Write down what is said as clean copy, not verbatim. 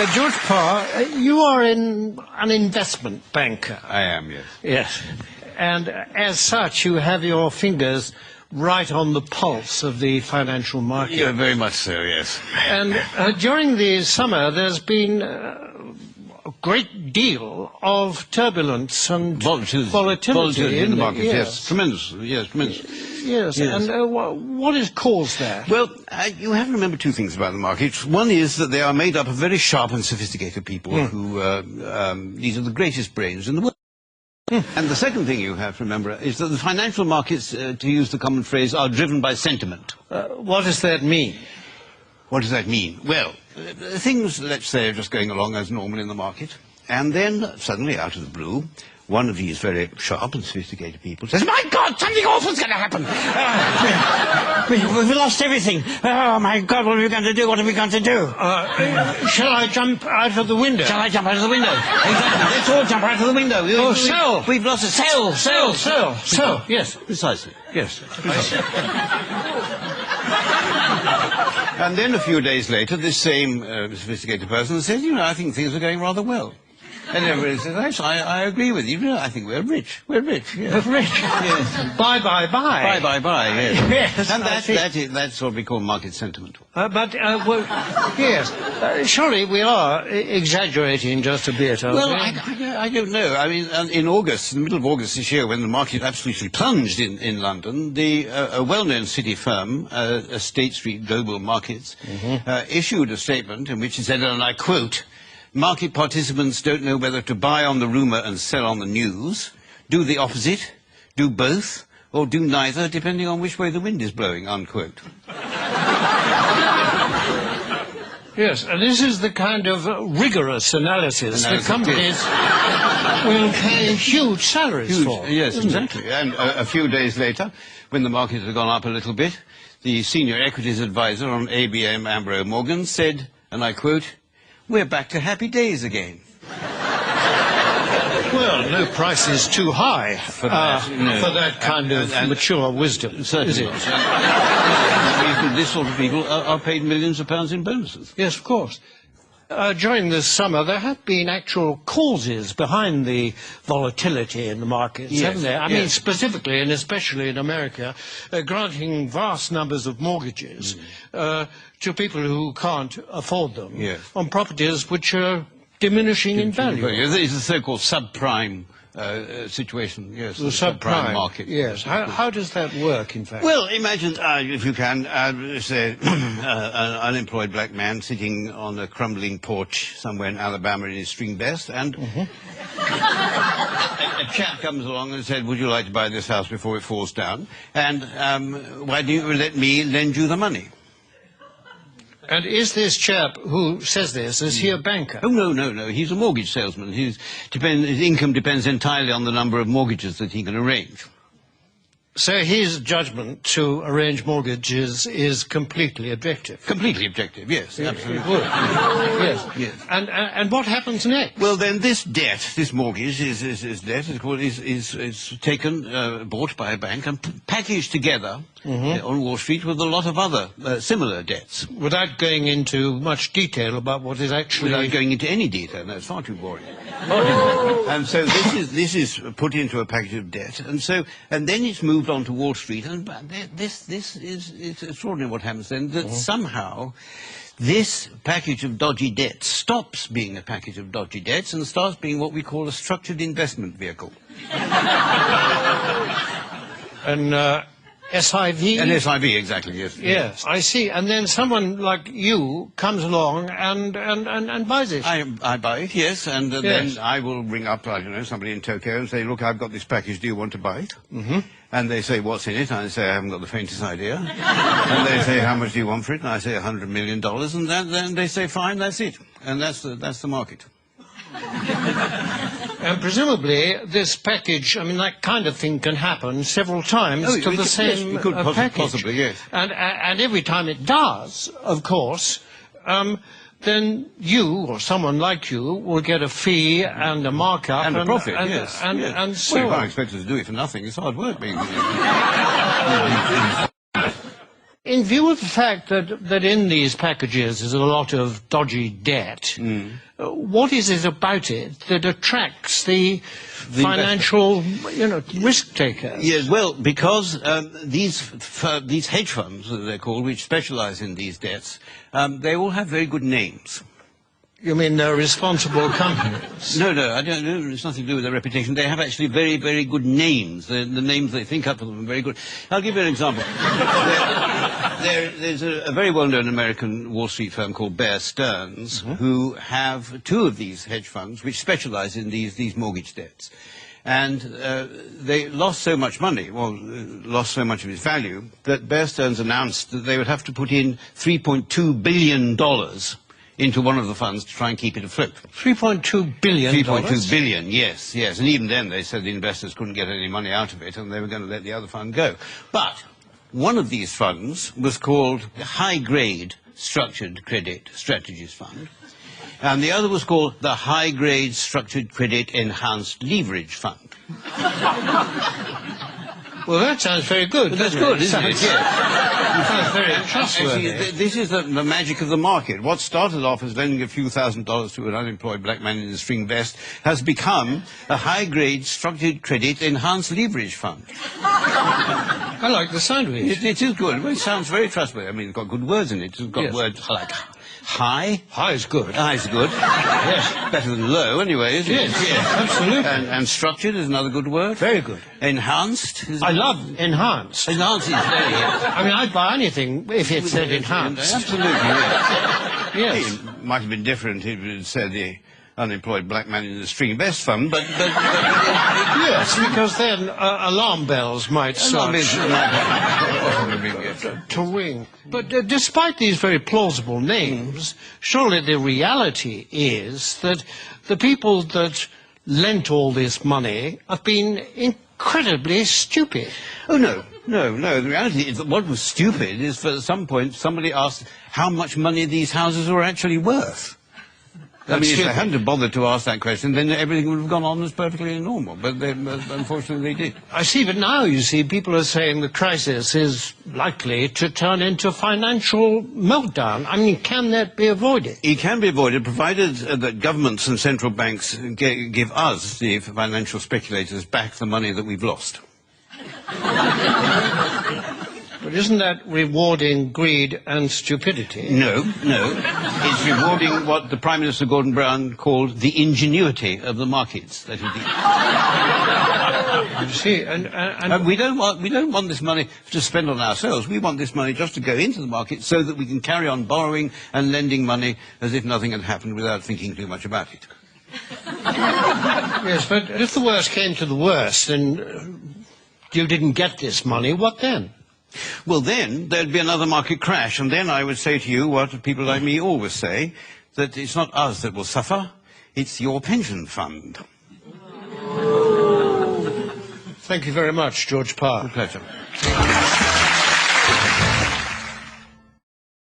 George Parr, you are an investment banker. I am, yes. Yes. And as such, you have your fingers right on the pulse of the financial market. Yeah, very much so, yes. And during the summer, there's been a great deal of turbulence and volatility in the market. Yes, tremendous. Yes, tremendous. Yes. And what has caused that? Well, you have to remember two things about the markets. One is that they are made up of very sharp and sophisticated people who, these are the greatest brains in the world. And the second thing you have to remember is that the financial markets, to use the common phrase, are driven by sentiment. What does that mean? What does that mean? Well, things, let's say, are just going along as normal in the market, and then suddenly, out of the blue, one of these very sharp and sophisticated people says, "My God, something awful's going to happen! We've lost everything! Oh, my God, what are we going to do? What are we going to do? Shall I jump out of the window? Shall I jump out of the window? Exactly, let's all jump out of the window. Sell! We've lost a sell! Sell! Yes. Precisely. Yes. And then a few days later, this same sophisticated person says, "You know, I think things are going rather well." And everybody says, "Yes, I agree with you. I think we're rich. We're rich. Yes. Rich. Yes. Buy. Buy. Yes. Yes. And that's what we call market sentiment. Yes. Surely we are exaggerating just a bit. Well, I don't know. I mean, in August, in the middle of August this year, when the market absolutely plunged in London, a well-known city firm, State Street Global Markets, issued a statement in which it said, and I quote, "Market participants don't know whether to buy on the rumour and sell on the news, do the opposite, do both, or do neither, depending on which way the wind is blowing," unquote. Yes, and this is the kind of rigorous analysis that companies will pay huge salaries for. Yes, exactly. And a few days later, when the market had gone up a little bit, the senior equities advisor on ABM Ambrose Morgan said, and I quote, "We're back to happy days again." Well, no price is too high for that kind of mature wisdom, certainly is it? This sort of people are paid millions of pounds in bonuses. Yes, of course. During this summer, there have been actual causes behind the volatility in the markets, haven't there? I mean, specifically and especially in America, granting vast numbers of mortgages to people who can't afford them on properties which are diminishing in value. It's the so-called subprime situation, yes. The subprime market. Yes. How does that work, in fact? Well, imagine, if you can, say, an unemployed black man sitting on a crumbling porch somewhere in Alabama in his string vest, and a chap comes along and said, "Would you like to buy this house before it falls down? And why don't you let me lend you the money?" And is this chap who says this, is he a banker? Oh, no. He's a mortgage salesman. His income depends entirely on the number of mortgages that he can arrange. So his judgment to arrange mortgages is completely objective? Completely objective, yes, absolutely. Yes. And what happens next? Well, then this debt, this mortgage, is taken, bought by a bank and packaged together on Wall Street with a lot of other similar debts. Without going into much detail about what is actually... Without going into any detail, no, it's far too boring. And so this is put into a package of debt, and then it's moved on to Wall Street, and it's extraordinary what happens then, that somehow this package of dodgy debts stops being a package of dodgy debts and starts being what we call a structured investment vehicle. An SIV? An SIV, exactly, yes. Yes, I see. And then someone like you comes along and buys it. I buy it, yes, and then I will ring up, I don't know, somebody in Tokyo and say, "Look, I've got this package, do you want to buy it?" And they say, "What's in it?" And I say, "I haven't got the faintest idea." And they say, "How much do you want for it?" And I say, $100 million. And then they say, "Fine, that's it." And that's the market. And presumably this package, I mean, that kind of thing can happen several times to the same package. Possibly, yes. And every time it does, of course, then you, or someone like you, will get a fee and a markup. And a profit, yes. And so well, you can't expect us to do it for nothing. It's hard work being... in view of the fact that in these packages is a lot of dodgy debt, what is it about it that attracts the financial, risk takers? Yes, well, because these hedge funds, as they're called, which specialize in these debts, they all have very good names. You mean they're responsible companies? No, I don't know. It's nothing to do with their reputation. They have actually very, very good names. The names they think up for them are very good. I'll give you an example. There's a very well-known American Wall Street firm called Bear Stearns, who have two of these hedge funds which specialize in these mortgage debts. And they lost so much money, lost so much of its value, that Bear Stearns announced that they would have to put in $3.2 billion into one of the funds to try and keep it afloat. $3.2 billion? 3.2 billion, yes. And even then they said the investors couldn't get any money out of it and they were going to let the other fund go. But one of these funds was called the High Grade Structured Credit Strategies Fund, and the other was called the High Grade Structured Credit Enhanced Leverage Fund. Well, that sounds very good. That's good, isn't it? It sounds very trustworthy. Actually, this is the magic of the market. What started off as lending a few $1,000s to an unemployed black man in a string vest has become a high-grade structured credit enhanced leverage fund. I like the sound of it. It is good. Well, it sounds very trustworthy. I mean, it's got good words in it. It's got words like high. High is good. High is good. Yes. Better than low, anyway, isn't it? Yes, absolutely. And structured is another good word. Very good. Enhanced is... I love enhanced. Enhanced is very good. I mean, I'd buy anything if it said enhanced. Absolutely, yes. Yes. It might have been different if it said the unemployed black man in the string vest fund, but yes, because then alarm bells might start to ring. But despite these very plausible names, surely the reality is that the people that lent all this money have been incredibly stupid. Oh, no. The reality is that what was stupid is at some point somebody asked how much money these houses were actually worth. I mean, if they hadn't bothered to ask that question, then everything would have gone on as perfectly normal. But unfortunately, they did. I see, but now, you see, people are saying the crisis is likely to turn into financial meltdown. I mean, can that be avoided? It can be avoided, provided that governments and central banks give us, the financial speculators, back the money that we've lost. But isn't that rewarding greed and stupidity? No. It's rewarding what the Prime Minister Gordon Brown called the ingenuity of the markets. That you see, and we don't want this money to spend on ourselves. We want this money just to go into the market so that we can carry on borrowing and lending money as if nothing had happened without thinking too much about it. Yes, but if the worst came to the worst and you didn't get this money, what then? Well, then there'd be another market crash, and then I would say to you what people like me always say, that it's not us that will suffer, it's your pension fund. Thank you very much, George Parr. A pleasure.